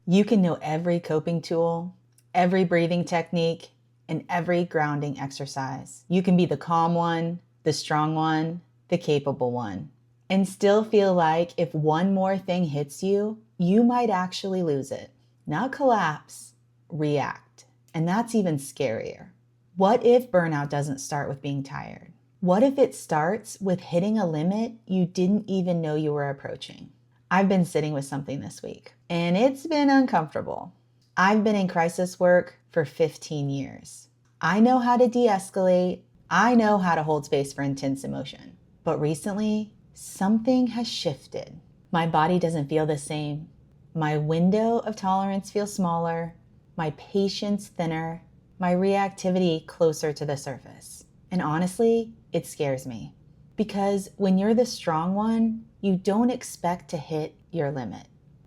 You can know every coping tool, every breathing technique, and every grounding exercise. You can be the calm one, the strong one, the capable one, and still feel like if one more thing hits you, you might actually lose it. Not collapse, react. And that's even scarier. What if burnout doesn't start with being tired? What if it starts with hitting a limit you didn't even know you were approaching? I've been sitting with something this week, and it's been uncomfortable. I've been in crisis work for 15 years. I know how to de-escalate. I know how to hold space for intense emotion. But recently, something has shifted. My body doesn't feel the same. My window of tolerance feels smaller. My patience thinner. My reactivity closer to the surface. And honestly, it scares me. Because when you're the strong one, you don't expect to hit your limit.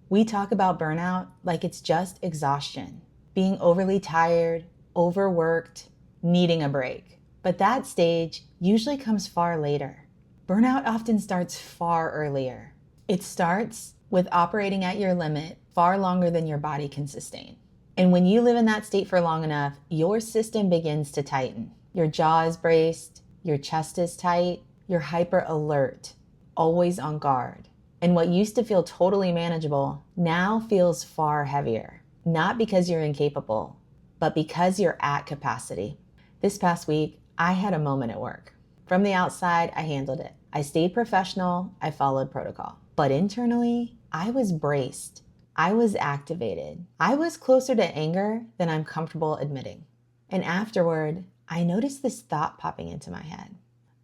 We talk about burnout like it's just exhaustion, being overly tired, overworked, needing a break. But that stage usually comes far later. Burnout often starts far earlier. It starts with operating at your limit far longer than your body can sustain. And when you live in that state for long enough, your system begins to tighten. Your jaw is braced, your chest is tight, you're hyper alert, always on guard. And what used to feel totally manageable now feels far heavier. Not because you're incapable, but because you're at capacity. This past week, I had a moment at work. From the outside, I handled it. I stayed professional, I followed protocol. But internally, I was braced. I was activated. I was closer to anger than I'm comfortable admitting. And afterward, I noticed this thought popping into my head.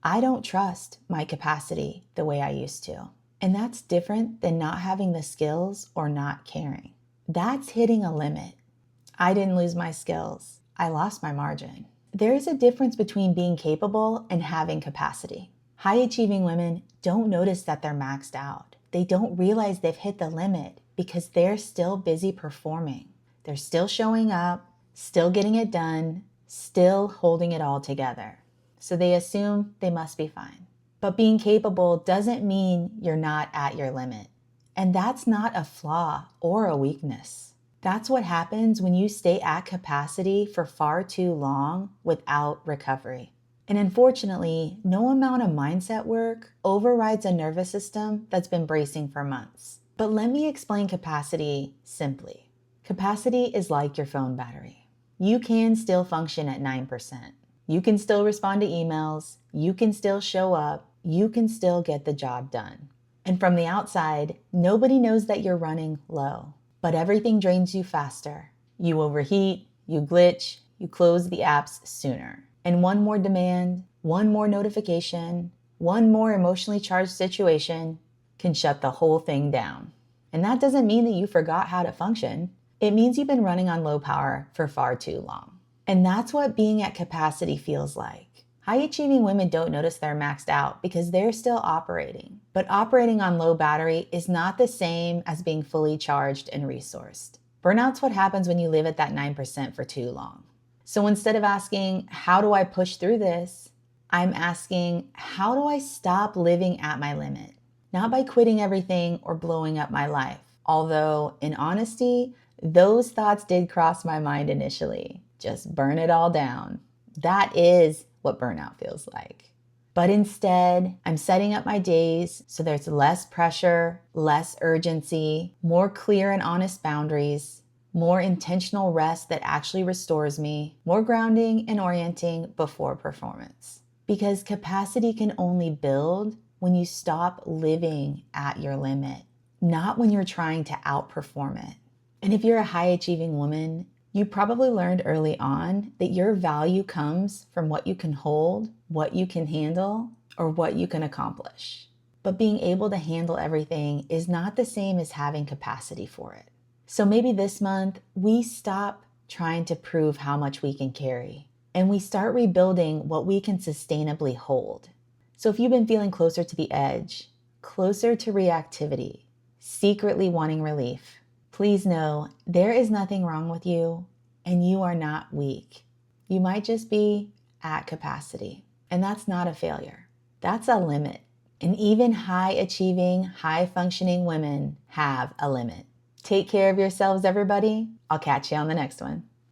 I don't trust my capacity the way I used to. And that's different than not having the skills or not caring. That's hitting a limit. I didn't lose my skills. I lost my margin. There is a difference between being capable and having capacity. High-achieving women don't notice that they're maxed out. They don't realize they've hit the limit because they're still busy performing. They're still showing up, still getting it done, still holding it all together. So they assume they must be fine. But being capable doesn't mean you're not at your limit. And that's not a flaw or a weakness. That's what happens when you stay at capacity for far too long without recovery. And unfortunately, no amount of mindset work overrides a nervous system that's been bracing for months. But let me explain capacity simply. Capacity is like your phone battery. You can still function at 9%. You can still respond to emails. You can still show up. You can still get the job done. And from the outside, nobody knows that you're running low. But everything drains you faster. You overheat, you glitch, you close the apps sooner. And one more demand, one more notification, one more emotionally charged situation can shut the whole thing down. And that doesn't mean that you forgot how to function. It means you've been running on low power for far too long. And that's what being at capacity feels like. High-achieving women don't notice they're maxed out because they're still operating. But operating on low battery is not the same as being fully charged and resourced. Burnout's what happens when you live at that 9% for too long. So instead of asking, how do I push through this? I'm asking, how do I stop living at my limit? Not by quitting everything or blowing up my life. Although, in honesty, those thoughts did cross my mind initially. Just burn it all down. That is what burnout feels like. But instead, I'm setting up my days so there's less pressure, less urgency, more clear and honest boundaries, more intentional rest that actually restores me, more grounding and orienting before performance. Because capacity can only build when you stop living at your limit, not when you're trying to outperform it. And if you're a high-achieving woman, you probably learned early on that your value comes from what you can hold, what you can handle, or what you can accomplish. But being able to handle everything is not the same as having capacity for it. So maybe this month, we stop trying to prove how much we can carry, and we start rebuilding what we can sustainably hold. So if you've been feeling closer to the edge, closer to reactivity, secretly wanting relief, please know there is nothing wrong with you and you are not weak. You might just be at capacity, and that's not a failure. That's a limit. And even high-achieving, high-functioning women have a limit. Take care of yourselves, everybody. I'll catch you on the next one.